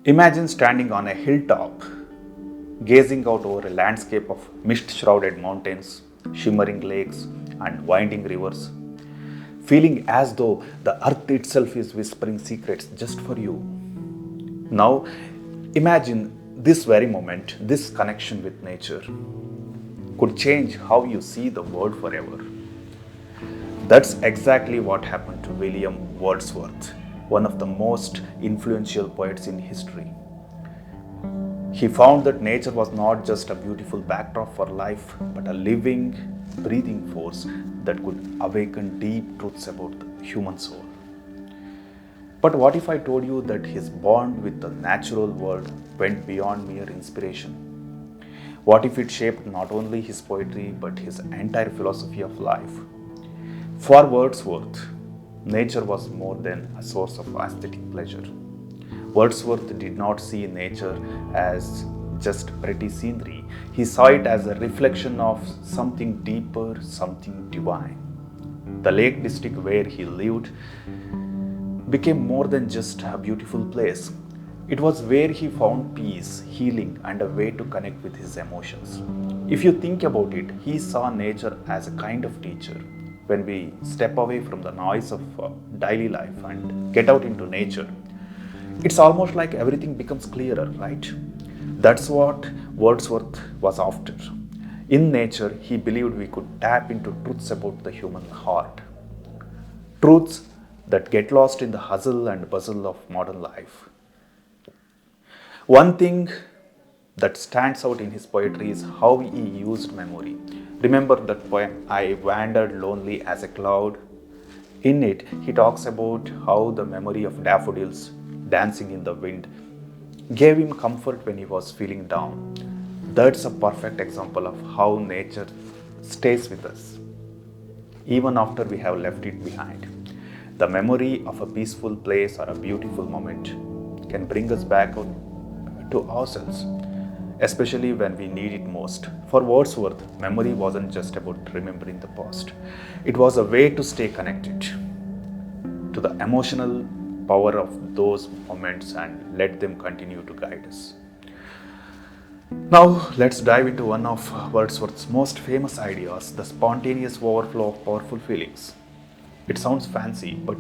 Imagine standing on a hilltop, gazing out over a landscape of mist-shrouded mountains, shimmering lakes, and winding rivers, feeling as though the earth itself is whispering secrets just for you. Now, imagine this very moment, this connection with nature could change how you see the world forever. That's exactly what happened to William Wordsworth, one of the most influential poets in history. He found that nature was not just a beautiful backdrop for life, but a living, breathing force that could awaken deep truths about the human soul. But what if I told you that his bond with the natural world went beyond mere inspiration? What if it shaped not only his poetry but his entire philosophy of life? For Wordsworth, nature was more than a source of aesthetic pleasure. Wordsworth did not see nature as just pretty scenery. He saw it as a reflection of something deeper, something divine. The Lake District where he lived became more than just a beautiful place. It was where he found peace, healing, and a way to connect with his emotions. If you think about it, he saw nature as a kind of teacher. When we step away from the noise of daily life and get out into nature, it's almost like everything becomes clearer, right? That's what Wordsworth was after. In nature, he believed we could tap into truths about the human heart. Truths that get lost in the hustle and bustle of modern life. One thing that stands out in his poetry is how he used memory. Remember that poem, I Wandered Lonely as a Cloud? In it, he talks about how the memory of daffodils dancing in the wind gave him comfort when he was feeling down. That's a perfect example of how nature stays with us, even after we have left it behind. The memory of a peaceful place or a beautiful moment can bring us back to ourselves, especially when we need it most. For Wordsworth, memory wasn't just about remembering the past, it was a way to stay connected to the emotional power of those moments and let them continue to guide us. Now, let's dive into one of Wordsworth's most famous ideas, the spontaneous overflow of powerful feelings. It sounds fancy, but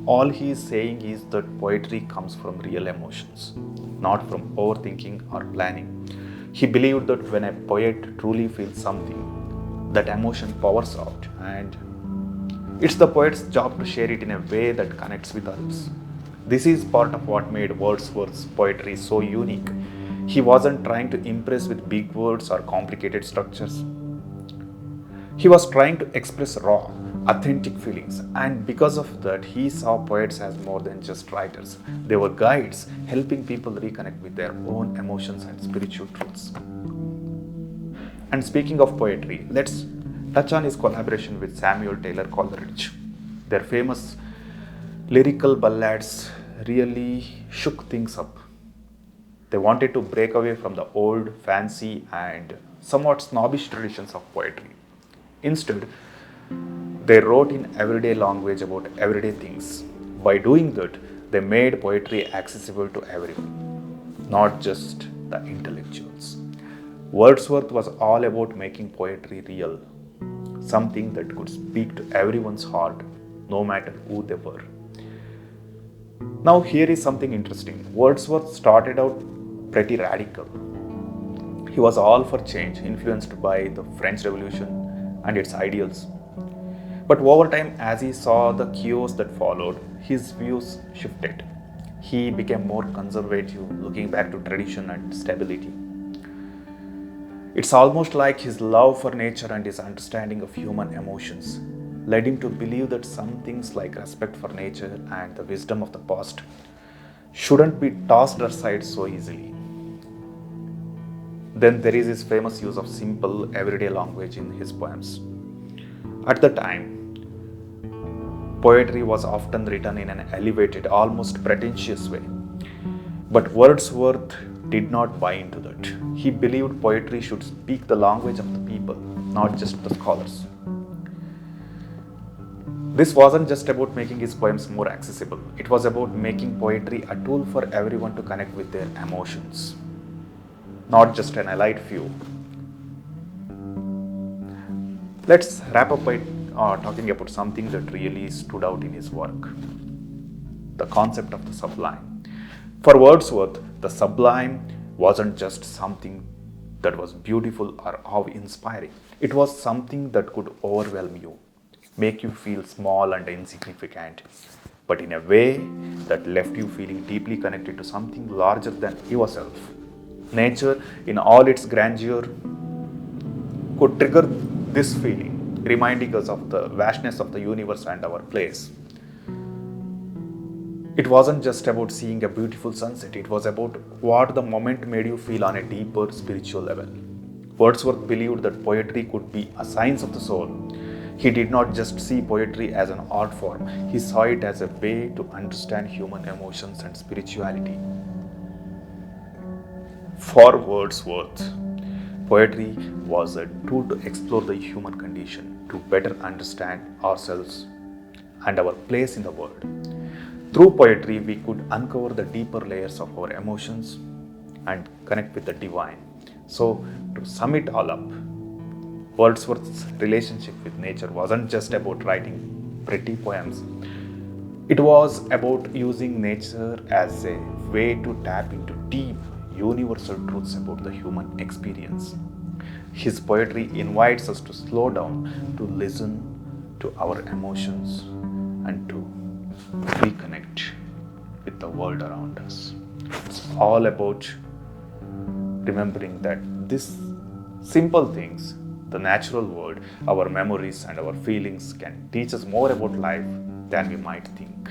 all he is saying is that poetry comes from real emotions, not from overthinking or planning. He believed that when a poet truly feels something, that emotion powers out, and it's the poet's job to share it in a way that connects with others. This is part of what made Wordsworth's poetry so unique. He wasn't trying to impress with big words or complicated structures. He was trying to express raw, authentic feelings, and because of that, he saw poets as more than just writers. They were guides, helping people reconnect with their own emotions and spiritual truths. And speaking of poetry, let's touch on his collaboration with Samuel Taylor Coleridge. Their famous Lyrical Ballads really shook things up. They wanted to break away from the old, fancy, and somewhat snobbish traditions of poetry. Instead, they wrote in everyday language about everyday things. By doing that, they made poetry accessible to everyone, not just the intellectuals. Wordsworth was all about making poetry real, something that could speak to everyone's heart, no matter who they were. Now, here is something interesting. Wordsworth started out pretty radical. He was all for change, influenced by the French Revolution and its ideals. But over time, as he saw the chaos that followed, his views shifted. He became more conservative, looking back to tradition and stability. It's almost like his love for nature and his understanding of human emotions led him to believe that some things like respect for nature and the wisdom of the past shouldn't be tossed aside so easily. Then there is his famous use of simple, everyday language in his poems. At the time, poetry was often written in an elevated, almost pretentious way. But Wordsworth did not buy into that. He believed poetry should speak the language of the people, not just the scholars. This wasn't just about making his poems more accessible, it was about making poetry a tool for everyone to connect with their emotions, not just an elite few. Let's wrap up by talking about something that really stood out in his work: the concept of the sublime. For Wordsworth, the sublime wasn't just something that was beautiful or awe-inspiring. It was something that could overwhelm you, make you feel small and insignificant, but in a way that left you feeling deeply connected to something larger than yourself. Nature, in all its grandeur, could trigger this feeling, reminding us of the vastness of the universe and our place. It wasn't just about seeing a beautiful sunset, it was about what the moment made you feel on a deeper spiritual level. Wordsworth believed that poetry could be a science of the soul. He did not just see poetry as an art form, he saw it as a way to understand human emotions and spirituality. For Wordsworth, poetry was a tool to explore the human condition, to better understand ourselves and our place in the world. Through poetry, we could uncover the deeper layers of our emotions and connect with the divine. So, to sum it all up, Wordsworth's relationship with nature wasn't just about writing pretty poems. It was about using nature as a way to tap into deep, universal truths about the human experience. His poetry invites us to slow down, to listen to our emotions, and to reconnect with the world around us. It's all about remembering that these simple things, the natural world, our memories, and our feelings can teach us more about life than we might think.